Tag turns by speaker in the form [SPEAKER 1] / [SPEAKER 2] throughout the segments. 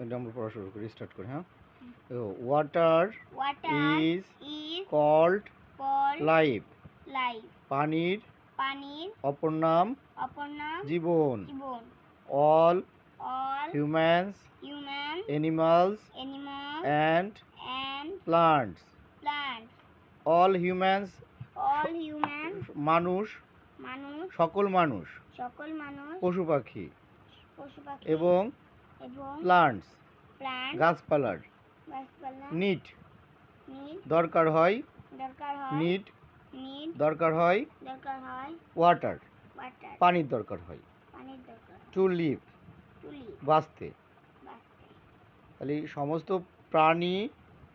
[SPEAKER 1] এটা আমরা পড়া শুরু করি, স্টার্ট করি। হ্যাঁ, water
[SPEAKER 2] Water
[SPEAKER 1] is
[SPEAKER 2] is
[SPEAKER 1] called
[SPEAKER 2] called
[SPEAKER 1] life.
[SPEAKER 2] life.
[SPEAKER 1] পানির
[SPEAKER 2] পানির
[SPEAKER 1] অপর নাম
[SPEAKER 2] অপর নাম
[SPEAKER 1] জীবন।
[SPEAKER 2] জীবন।
[SPEAKER 1] All
[SPEAKER 2] All
[SPEAKER 1] humans,
[SPEAKER 2] human
[SPEAKER 1] animals
[SPEAKER 2] animals
[SPEAKER 1] and
[SPEAKER 2] and
[SPEAKER 1] plants.
[SPEAKER 2] plants.
[SPEAKER 1] All humans
[SPEAKER 2] All human
[SPEAKER 1] মানুষ,
[SPEAKER 2] মানুষ
[SPEAKER 1] সকল মানুষ,
[SPEAKER 2] সকল মানুষ
[SPEAKER 1] পশু পাখি
[SPEAKER 2] পশু পাখি
[SPEAKER 1] এবং
[SPEAKER 2] এবং
[SPEAKER 1] প্লান্টস
[SPEAKER 2] প্লান্ট
[SPEAKER 1] গাছপালার
[SPEAKER 2] গাছপালা
[SPEAKER 1] নিড
[SPEAKER 2] need
[SPEAKER 1] দরকার হয়,
[SPEAKER 2] দরকার হয়
[SPEAKER 1] নিড
[SPEAKER 2] need
[SPEAKER 1] দরকার হয়,
[SPEAKER 2] দরকার হয়
[SPEAKER 1] ওয়াটার
[SPEAKER 2] water
[SPEAKER 1] পানির দরকার হয়,
[SPEAKER 2] পানির দরকার
[SPEAKER 1] টু লিভ
[SPEAKER 2] to live
[SPEAKER 1] বাঁচতে।
[SPEAKER 2] বাঁচতে।
[SPEAKER 1] তাহলে এই সমস্ত প্রাণী,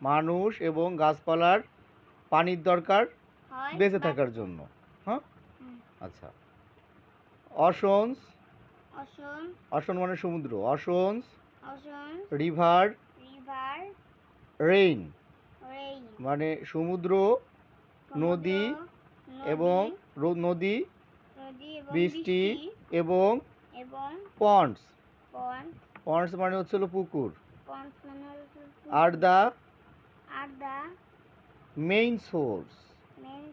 [SPEAKER 1] মানুষ এবং গাছপালার পানির দরকার
[SPEAKER 2] হয়
[SPEAKER 1] বেঁচে থাকার
[SPEAKER 2] বাঁচতে।
[SPEAKER 1] জন্য। হ্যাঁ,
[SPEAKER 2] হুম।
[SPEAKER 1] আচ্ছা। অশনস,
[SPEAKER 2] অসন
[SPEAKER 1] অশন মানে সমুদ্র, oceans
[SPEAKER 2] ocean
[SPEAKER 1] river
[SPEAKER 2] river
[SPEAKER 1] rain
[SPEAKER 2] rain
[SPEAKER 1] মানে সমুদ্র, নদী
[SPEAKER 2] নদী
[SPEAKER 1] এবং নদী,
[SPEAKER 2] নদী এবং
[SPEAKER 1] বৃষ্টি
[SPEAKER 2] বৃষ্টি
[SPEAKER 1] এবং
[SPEAKER 2] এবং
[SPEAKER 1] পন্ডস।
[SPEAKER 2] পন্ড
[SPEAKER 1] পন্ডস মানে হচ্ছিল পুকুর।
[SPEAKER 2] পন্ড মানে হচ্ছে
[SPEAKER 1] are the
[SPEAKER 2] are the
[SPEAKER 1] main source,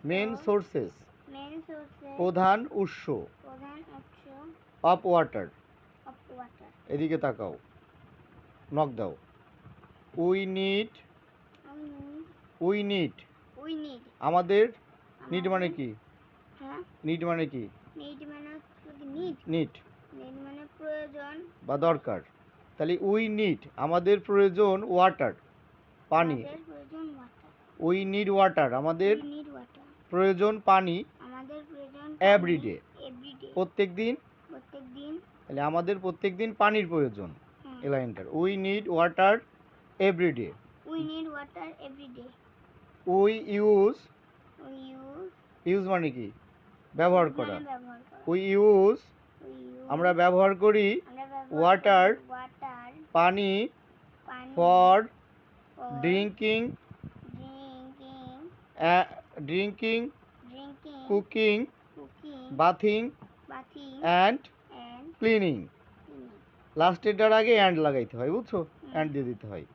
[SPEAKER 1] main sources
[SPEAKER 2] main সোর্সে
[SPEAKER 1] প্রধান উৎস
[SPEAKER 2] প্রধান উৎস
[SPEAKER 1] অফ ওয়াটার।
[SPEAKER 2] Of water.
[SPEAKER 1] এদিকে তাকাও, নক দাও। We need, we need
[SPEAKER 2] we need
[SPEAKER 1] আমাদের, নিড মানে কি?
[SPEAKER 2] হ্যাঁ
[SPEAKER 1] নিড মানে কি?
[SPEAKER 2] নিড মানে নিড
[SPEAKER 1] নিড
[SPEAKER 2] নিড মানে প্রয়োজন
[SPEAKER 1] বা দরকার। তাহলে উই নিড আমাদের প্রয়োজন ওয়াটার পানি।
[SPEAKER 2] আমাদের প্রয়োজন ওয়াটার।
[SPEAKER 1] উই নিড ওয়াটার আমাদের
[SPEAKER 2] উই নিড ওয়াটার
[SPEAKER 1] প্রয়োজন পানি
[SPEAKER 2] আমাদের প্রয়োজন
[SPEAKER 1] এভরিডে
[SPEAKER 2] এভরিডে
[SPEAKER 1] প্রত্যেক দিন।
[SPEAKER 2] প্রত্যেকদিন।
[SPEAKER 1] তাহলে আমাদের প্রত্যেক দিন পানির প্রয়োজন।
[SPEAKER 2] হুম।
[SPEAKER 1] এই লাইনটার we need water every day.
[SPEAKER 2] We need water every day.
[SPEAKER 1] We use,
[SPEAKER 2] we use
[SPEAKER 1] use মানে কি? ব্যবহার করা।
[SPEAKER 2] মানে ব্যবহার করা।
[SPEAKER 1] উই ইউজ
[SPEAKER 2] উই ইউজ
[SPEAKER 1] আমরা ব্যবহার করি
[SPEAKER 2] আমরা ব্যবহার
[SPEAKER 1] ওয়াটার
[SPEAKER 2] করি ওয়াটার
[SPEAKER 1] পানি
[SPEAKER 2] পানি
[SPEAKER 1] for
[SPEAKER 2] for
[SPEAKER 1] drinking,
[SPEAKER 2] drinking
[SPEAKER 1] drinking,
[SPEAKER 2] drinking
[SPEAKER 1] cooking,
[SPEAKER 2] cooking
[SPEAKER 1] bathing
[SPEAKER 2] bathing
[SPEAKER 1] and
[SPEAKER 2] and
[SPEAKER 1] cleaning.
[SPEAKER 2] cleaning.
[SPEAKER 1] লাস্টেরটার আগে অ্যান্ড লাগাইতে হয়, বুঝছো? অ্যান্ড দিয়ে দিতে হয়।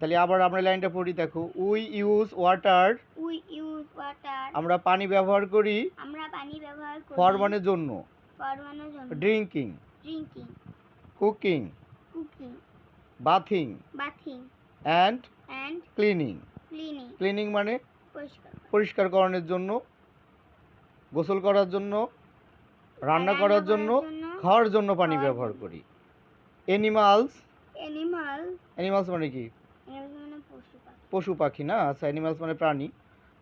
[SPEAKER 1] তাহলে আবার আমরা লাইনটা পড়ি, দেখো। We use water
[SPEAKER 2] We use water
[SPEAKER 1] আমরা পানি ব্যবহার করি
[SPEAKER 2] আমরা পানি ব্যবহার করি
[SPEAKER 1] ফর মানে জন্য,
[SPEAKER 2] ফরমানোর জন্য।
[SPEAKER 1] Drinking,
[SPEAKER 2] Drinking
[SPEAKER 1] cooking,
[SPEAKER 2] cooking
[SPEAKER 1] bathing
[SPEAKER 2] bathing
[SPEAKER 1] and
[SPEAKER 2] and
[SPEAKER 1] cleaning.
[SPEAKER 2] cleaning
[SPEAKER 1] cleaning মানে
[SPEAKER 2] পরিষ্কার করা।
[SPEAKER 1] পরিষ্কারকরণের জন্য, গোসল করার জন্য, রান্না করার জন্য, খাওয়ার জন্য পানি
[SPEAKER 2] খাওয়ার
[SPEAKER 1] ব্যবহার
[SPEAKER 2] জন্য।
[SPEAKER 1] করি। অ্যানিমালস,
[SPEAKER 2] Animal
[SPEAKER 1] অ্যানিমালস মানে কি?
[SPEAKER 2] animal মানে পশু পাখি।
[SPEAKER 1] পশু পাখি না? আচ্ছা, অ্যানিমালস মানে প্রাণী।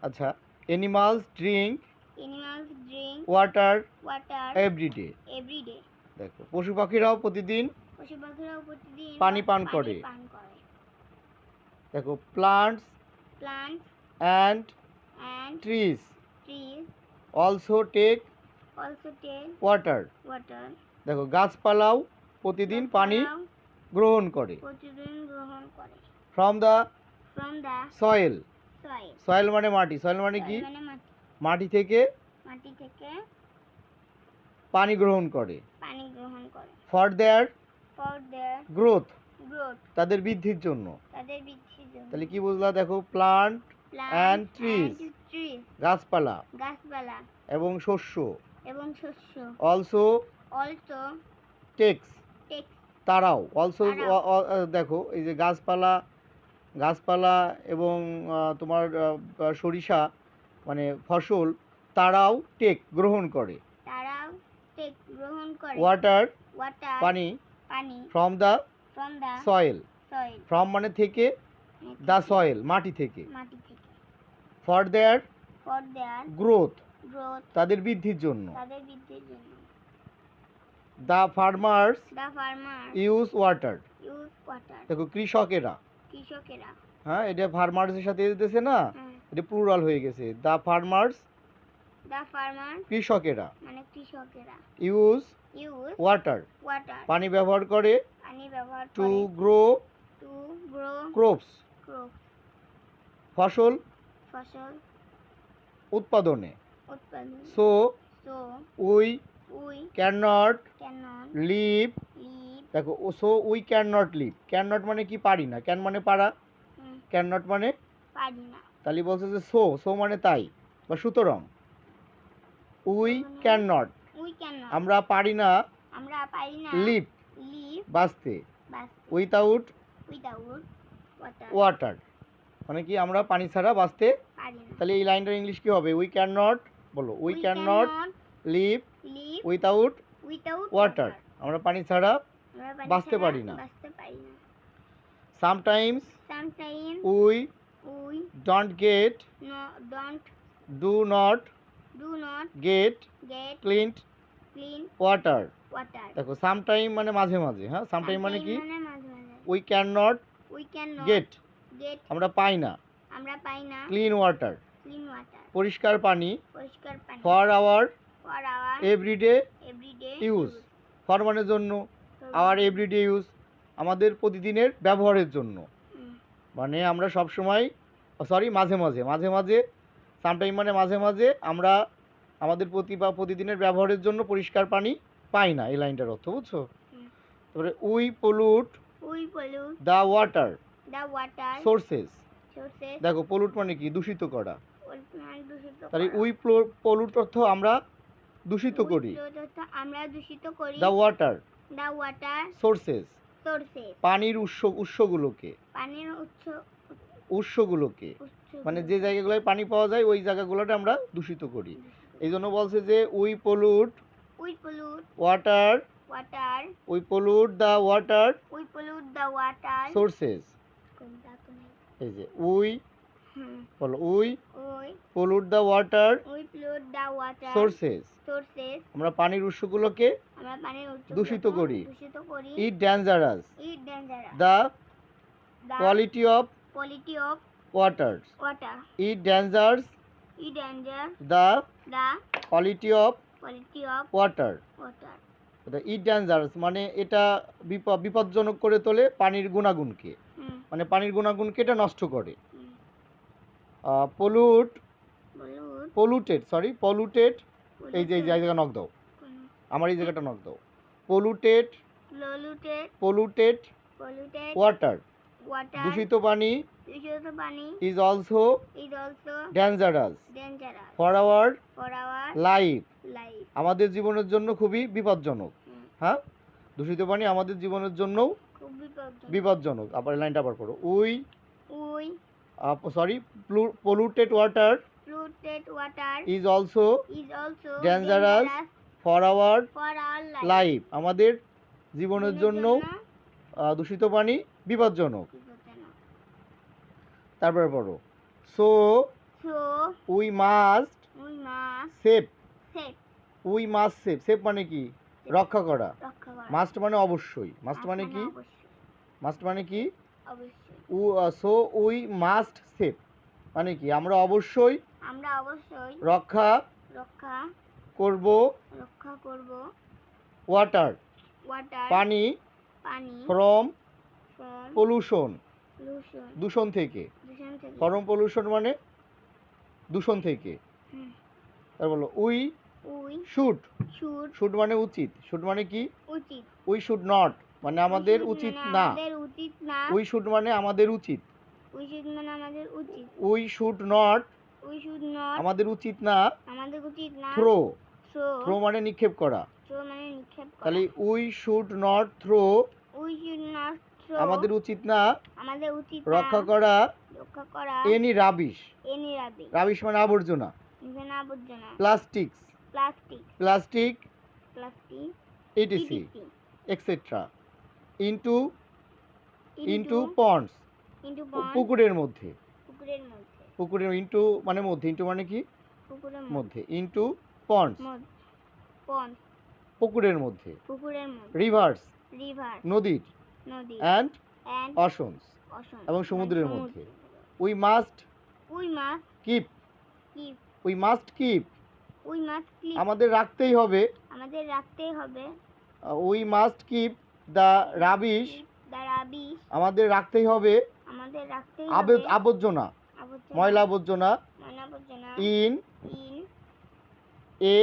[SPEAKER 1] আচ্ছা, animals drink
[SPEAKER 2] Animals drink
[SPEAKER 1] water
[SPEAKER 2] water
[SPEAKER 1] everyday.
[SPEAKER 2] every day.
[SPEAKER 1] দেখো, পশু পাখিরাও প্রতিদিন
[SPEAKER 2] পশু পাখিরাও প্রতিদিন
[SPEAKER 1] পানি পান করে।
[SPEAKER 2] পান করে।
[SPEAKER 1] দেখো, plants
[SPEAKER 2] Plants
[SPEAKER 1] and
[SPEAKER 2] and
[SPEAKER 1] trees
[SPEAKER 2] trees
[SPEAKER 1] also take
[SPEAKER 2] also take
[SPEAKER 1] water.
[SPEAKER 2] water.
[SPEAKER 1] দেখো, গাছপালাও প্রতিদিন পানি
[SPEAKER 2] গাছপালাও
[SPEAKER 1] গ্রহণ করে
[SPEAKER 2] প্রতিদিন গ্রহণ করে
[SPEAKER 1] from the
[SPEAKER 2] from the
[SPEAKER 1] soil.
[SPEAKER 2] soil.
[SPEAKER 1] Soil মানে মাটি, সয়েল মানে কি?
[SPEAKER 2] Soil মানে মাটি।
[SPEAKER 1] মাটি থেকে
[SPEAKER 2] মাটি থেকে
[SPEAKER 1] পানি গ্রহণ করে
[SPEAKER 2] পানি গ্রহণ করে
[SPEAKER 1] for their
[SPEAKER 2] for their
[SPEAKER 1] growth
[SPEAKER 2] growth
[SPEAKER 1] তাদের বৃদ্ধির জন্য।
[SPEAKER 2] তাদের বৃদ্ধির জন্য।
[SPEAKER 1] তাহলে কি বুঝলা? দেখো, plant
[SPEAKER 2] Plants
[SPEAKER 1] and trees
[SPEAKER 2] trees
[SPEAKER 1] গাছপালা
[SPEAKER 2] গাছপালা
[SPEAKER 1] এবং শস্য
[SPEAKER 2] এবং শস্য
[SPEAKER 1] অলসো
[SPEAKER 2] also
[SPEAKER 1] টেক্স
[SPEAKER 2] take
[SPEAKER 1] তারাও অলসো।
[SPEAKER 2] তারাও।
[SPEAKER 1] দেখো, এই যে গাছপালা, গাছপালা এবং তোমার সরিষা মানে ফসল, তারাও টেক গ্রহণ করে
[SPEAKER 2] তারাও take গ্রহণ করে
[SPEAKER 1] ওয়াটার
[SPEAKER 2] water
[SPEAKER 1] পানি
[SPEAKER 2] পানি
[SPEAKER 1] from the
[SPEAKER 2] from the
[SPEAKER 1] soil.
[SPEAKER 2] soil
[SPEAKER 1] from মানে থেকে, দ্য সয়েল মাটি থেকে,
[SPEAKER 2] মাটি থেকে
[SPEAKER 1] for their
[SPEAKER 2] for their
[SPEAKER 1] growth
[SPEAKER 2] growth
[SPEAKER 1] তাদের বৃদ্ধির জন্য।
[SPEAKER 2] তাদের বৃদ্ধির জন্য।
[SPEAKER 1] The farmers
[SPEAKER 2] The farmers
[SPEAKER 1] use water.
[SPEAKER 2] use water
[SPEAKER 1] দেখো, কৃষকেরা,
[SPEAKER 2] কৃষকেরা
[SPEAKER 1] হ্যাঁ, এটা ফার্মার্সের সাথে দিতেছে না,
[SPEAKER 2] হ্যাঁ
[SPEAKER 1] এটা প্লুরাল হয়ে গেছে। দ্য ফার্মার্স
[SPEAKER 2] the farmers
[SPEAKER 1] কৃষকেরা
[SPEAKER 2] মানে কৃষকেরা
[SPEAKER 1] ইউজ
[SPEAKER 2] use
[SPEAKER 1] ওয়াটার
[SPEAKER 2] water
[SPEAKER 1] পানি ব্যবহার করে
[SPEAKER 2] পানি ব্যবহার
[SPEAKER 1] টু
[SPEAKER 2] করে
[SPEAKER 1] grow
[SPEAKER 2] to grow
[SPEAKER 1] crops
[SPEAKER 2] crops
[SPEAKER 1] ফসল
[SPEAKER 2] ফসল
[SPEAKER 1] উৎপাদনে।
[SPEAKER 2] উৎপাদন।
[SPEAKER 1] So
[SPEAKER 2] So
[SPEAKER 1] we
[SPEAKER 2] we
[SPEAKER 1] cannot
[SPEAKER 2] cannot
[SPEAKER 1] live
[SPEAKER 2] live
[SPEAKER 1] দেখো ও so we can not live, cannot মানে কি পারি না, ক্যান মানে পারা,
[SPEAKER 2] হুম,
[SPEAKER 1] ক্যান নট মানে
[SPEAKER 2] পারি না।
[SPEAKER 1] তাহলে বলছে যে সো, সো মানে তাই বা সুতরাং উই
[SPEAKER 2] মানে
[SPEAKER 1] can not
[SPEAKER 2] we can not,
[SPEAKER 1] আমরা পারি না
[SPEAKER 2] আমরা পারি না
[SPEAKER 1] লিভ
[SPEAKER 2] লিভ
[SPEAKER 1] বাঁচতে
[SPEAKER 2] বাঁচতে
[SPEAKER 1] উইথাউট
[SPEAKER 2] উইদাউট ওয়াটার,
[SPEAKER 1] ওয়াটার মানে কি আমরা পানি ছাড়া বাঁচতে।
[SPEAKER 2] পারি না।
[SPEAKER 1] তাহলে এই লাইনটার ইংলিশ কি হবে? উই ক্যান নট, বলো we can not live
[SPEAKER 2] live
[SPEAKER 1] without
[SPEAKER 2] without
[SPEAKER 1] water, আমরা পানি ছাড়া
[SPEAKER 2] আমরা পানি
[SPEAKER 1] বাঁচতে
[SPEAKER 2] ছাড়া
[SPEAKER 1] পারি না।
[SPEAKER 2] বাঁচতে পারি না।
[SPEAKER 1] Sometimes
[SPEAKER 2] sometime
[SPEAKER 1] we
[SPEAKER 2] we
[SPEAKER 1] don't get
[SPEAKER 2] don't
[SPEAKER 1] do not
[SPEAKER 2] do not
[SPEAKER 1] get
[SPEAKER 2] get
[SPEAKER 1] clean
[SPEAKER 2] clean
[SPEAKER 1] water.
[SPEAKER 2] Water.
[SPEAKER 1] দেখো সামটাইম মানে মাঝে মাঝে, হ্যাঁ সামটাইম মানে কি
[SPEAKER 2] মানে মাঝে মাঝে।
[SPEAKER 1] We can not
[SPEAKER 2] we can not
[SPEAKER 1] get
[SPEAKER 2] get
[SPEAKER 1] আমরা পাই না
[SPEAKER 2] আমরা পাই না
[SPEAKER 1] ক্লিন ওয়াটার
[SPEAKER 2] ক্লিন ওয়াটার
[SPEAKER 1] পরিষ্কার পানি
[SPEAKER 2] পরিষ্কার পানি
[SPEAKER 1] for our
[SPEAKER 2] for our
[SPEAKER 1] everyday
[SPEAKER 2] everyday
[SPEAKER 1] use, for মানে জন্য, আওয়ার এভরিডে ইউজ আমাদের প্রতিদিনের ব্যবহারের জন্য, মানে আমরা সব সময় সরি মাঝে মাঝে, মাঝে মাঝে সামটাইম মানে মাঝে মাঝে আমরা আমাদের প্রতিদিনের ব্যবহারের জন্য পরিষ্কার পানি পাই না, এই লাইনটার অর্থ বুঝছো?
[SPEAKER 2] হুম।
[SPEAKER 1] তারপরে we pollute
[SPEAKER 2] we pollute
[SPEAKER 1] the water
[SPEAKER 2] the water
[SPEAKER 1] sources.
[SPEAKER 2] Sources.
[SPEAKER 1] দেখো পলুট মানে কি দূষিত করা,
[SPEAKER 2] দূষিত
[SPEAKER 1] তাহলে
[SPEAKER 2] করা।
[SPEAKER 1] উই পলুট অর্থ আমরা দূষিত
[SPEAKER 2] উই
[SPEAKER 1] করি,
[SPEAKER 2] pollute অর্থ আমরা দূষিত করি
[SPEAKER 1] the water
[SPEAKER 2] the water
[SPEAKER 1] sources
[SPEAKER 2] sources.
[SPEAKER 1] পানির উৎসগুলোকে,
[SPEAKER 2] পানির
[SPEAKER 1] উৎসগুলোকে
[SPEAKER 2] উৎস
[SPEAKER 1] মানে যে জায়গাগুলোয় পানি পাওয়া যায় ওই জায়গাগুলোতে আমরা দূষিত করি। এই জন্য বলছে যে we pollute
[SPEAKER 2] we pollute
[SPEAKER 1] water,
[SPEAKER 2] water
[SPEAKER 1] we pollute the water
[SPEAKER 2] we pollute the water
[SPEAKER 1] sources. এই যে উই বলো we
[SPEAKER 2] we
[SPEAKER 1] pollute the water
[SPEAKER 2] we pollute the water
[SPEAKER 1] sources
[SPEAKER 2] sources.
[SPEAKER 1] আমরা পানির উৎসগুলোকে
[SPEAKER 2] আমরা পানির উৎস
[SPEAKER 1] দূষিত করি।
[SPEAKER 2] দূষিত করি
[SPEAKER 1] it dangerous
[SPEAKER 2] it dangerous
[SPEAKER 1] the
[SPEAKER 2] the
[SPEAKER 1] quality of
[SPEAKER 2] quality of
[SPEAKER 1] water,
[SPEAKER 2] water
[SPEAKER 1] it dangers
[SPEAKER 2] it danger
[SPEAKER 1] the
[SPEAKER 2] the
[SPEAKER 1] quality of
[SPEAKER 2] quality of
[SPEAKER 1] water.
[SPEAKER 2] Water.
[SPEAKER 1] It dangerous মানে এটা বিপজ্জনক করে তোলে পানির গুণাগুণকে, মানে পানির গুণাগুণকে এটা নষ্ট করে। পলুট
[SPEAKER 2] পলিউট
[SPEAKER 1] পলুটেড সরি পলুটেড, এই যে জায়গা নক দাও, আমার এই জায়গাটা নক দাও, polluted
[SPEAKER 2] polluted
[SPEAKER 1] polluted
[SPEAKER 2] polluted
[SPEAKER 1] water
[SPEAKER 2] water
[SPEAKER 1] দূষিত পানি
[SPEAKER 2] দূষিত পানি
[SPEAKER 1] is also
[SPEAKER 2] is also
[SPEAKER 1] dangerous
[SPEAKER 2] dangerous
[SPEAKER 1] for our
[SPEAKER 2] for our
[SPEAKER 1] life
[SPEAKER 2] life.
[SPEAKER 1] আমাদের জীবনের জন্য খুবই বিপজ্জনক। হ্যাঁ দূষিত পানি আমাদের জীবনের জন্যও
[SPEAKER 2] খুব বিপজ্জনক।
[SPEAKER 1] বিপজ্জনক। আবার লাইনটা আবার পড়ো we
[SPEAKER 2] we
[SPEAKER 1] sorry polluted water
[SPEAKER 2] polluted water
[SPEAKER 1] is also
[SPEAKER 2] is also
[SPEAKER 1] dangerous
[SPEAKER 2] dangerous
[SPEAKER 1] for our
[SPEAKER 2] for our life.
[SPEAKER 1] Life আমাদের জীবনের জন্য
[SPEAKER 2] জন্য
[SPEAKER 1] দূষিত পানি বিপজ্জনক।
[SPEAKER 2] বিপজ্জনক।
[SPEAKER 1] তারপরে পড়ো so
[SPEAKER 2] So
[SPEAKER 1] we must
[SPEAKER 2] we must
[SPEAKER 1] save,
[SPEAKER 2] save
[SPEAKER 1] we must save, save মানে কি রক্ষা করা,
[SPEAKER 2] রক্ষা করা।
[SPEAKER 1] মাস্ট মানে অবশ্যই, মাস্ট মানে কি
[SPEAKER 2] অবশ্যই
[SPEAKER 1] মাস্ট মানে কি
[SPEAKER 2] অবশ্যই
[SPEAKER 1] সো উই মাস্ট সেভ মানে কি আমরা অবশ্যই
[SPEAKER 2] আমরা অবশ্যই
[SPEAKER 1] রক্ষা
[SPEAKER 2] রক্ষা
[SPEAKER 1] করব
[SPEAKER 2] করব
[SPEAKER 1] ওয়াটার
[SPEAKER 2] ওয়াটার
[SPEAKER 1] পানি
[SPEAKER 2] পানি
[SPEAKER 1] ফ্রম
[SPEAKER 2] from
[SPEAKER 1] পলিউশন
[SPEAKER 2] pollution
[SPEAKER 1] দূষণ থেকে,
[SPEAKER 2] দূষণ থেকে।
[SPEAKER 1] ফ্রম পলিউশন মানে দূষণ থেকে।
[SPEAKER 2] হুম।
[SPEAKER 1] তারপর বলো we
[SPEAKER 2] we
[SPEAKER 1] should,
[SPEAKER 2] should
[SPEAKER 1] should মানে উচিত, শুড মানে কি
[SPEAKER 2] উচিত
[SPEAKER 1] উই শুড নট মানে আমাদের
[SPEAKER 2] should
[SPEAKER 1] উচিত
[SPEAKER 2] মানে
[SPEAKER 1] না,
[SPEAKER 2] আমাদের উচিত না
[SPEAKER 1] উই শুড মানে আমাদের উচিত,
[SPEAKER 2] উই should মানে আমাদের উচিত
[SPEAKER 1] we should not
[SPEAKER 2] we should not
[SPEAKER 1] আমাদের উচিত না,
[SPEAKER 2] আমাদের উচিত না
[SPEAKER 1] থ্রো,
[SPEAKER 2] throw
[SPEAKER 1] থ্রো মানে নিক্ষেপ করা,
[SPEAKER 2] throw মানে নিক্ষেপ করা।
[SPEAKER 1] তাহলে we should not throw
[SPEAKER 2] we should not throw
[SPEAKER 1] আমাদের উচিত না
[SPEAKER 2] আমাদের উচিত না
[SPEAKER 1] রক্ষা করা
[SPEAKER 2] রক্ষা করা
[SPEAKER 1] any rubbish,
[SPEAKER 2] any rubbish
[SPEAKER 1] rubbish মানে আবর্জনা,
[SPEAKER 2] ইভেন আবর্জনা
[SPEAKER 1] plastics
[SPEAKER 2] plastic
[SPEAKER 1] plastic
[SPEAKER 2] plastic
[SPEAKER 1] ETC etcetera into
[SPEAKER 2] into
[SPEAKER 1] ponds
[SPEAKER 2] into
[SPEAKER 1] পুকুরের মধ্যে,
[SPEAKER 2] পুকুরের মধ্যে
[SPEAKER 1] পুকুরের ইনটু মানে মধ্যে, ইনটু মানে কি
[SPEAKER 2] পুকুরের
[SPEAKER 1] মধ্যে, ইনটু পন্ডস
[SPEAKER 2] মধ্যে পন্ড
[SPEAKER 1] পুকুরের মধ্যে,
[SPEAKER 2] পুকুরের মধ্যে
[SPEAKER 1] রিভার্স
[SPEAKER 2] রিভার
[SPEAKER 1] নদীর
[SPEAKER 2] নদী
[SPEAKER 1] অ্যান্ড
[SPEAKER 2] এন্ড
[SPEAKER 1] অশনস
[SPEAKER 2] অসম
[SPEAKER 1] এবং সমুদ্রের মধ্যে। We must
[SPEAKER 2] we must
[SPEAKER 1] keep,
[SPEAKER 2] keep
[SPEAKER 1] we must keep
[SPEAKER 2] we must keep
[SPEAKER 1] আমাদের রাখতেই হবে,
[SPEAKER 2] আমাদের রাখতেই হবে
[SPEAKER 1] we must keep the rubbish
[SPEAKER 2] the rubbish
[SPEAKER 1] আমাদের রাখতেই হবে,
[SPEAKER 2] আমাদের রাখতেই হবে
[SPEAKER 1] আবর্জনা
[SPEAKER 2] আবর্জনা
[SPEAKER 1] ময়লা আবর্জনা
[SPEAKER 2] ময়লা আবর্জনা
[SPEAKER 1] in
[SPEAKER 2] in
[SPEAKER 1] a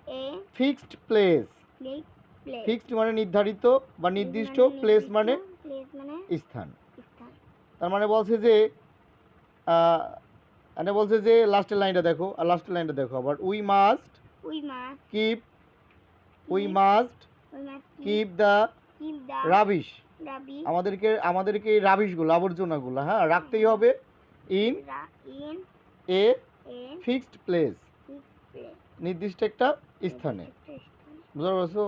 [SPEAKER 2] a
[SPEAKER 1] fixed place
[SPEAKER 2] place
[SPEAKER 1] fixed মানে নির্ধারিত বা নির্দিষ্ট, প্লেস মানে
[SPEAKER 2] প্লেস মানে
[SPEAKER 1] স্থান।
[SPEAKER 2] স্থান।
[SPEAKER 1] তার মানে বলছে যে এখানে বলছে যে লাস্টের লাইনটা দেখো, আর লাস্টের লাইনটা দেখো আবার, we must
[SPEAKER 2] we must
[SPEAKER 1] keep keep the
[SPEAKER 2] keep the
[SPEAKER 1] rubbish,
[SPEAKER 2] rubbish
[SPEAKER 1] আমাদেরকে এই রাবিশগুলো, আবর্জনাগুলো, হ্যাঁ, রাখতেই হবে in
[SPEAKER 2] in
[SPEAKER 1] a
[SPEAKER 2] a
[SPEAKER 1] fixed place,
[SPEAKER 2] place
[SPEAKER 1] নির্দিষ্ট একটা স্থানে। বুঝতে পারছো?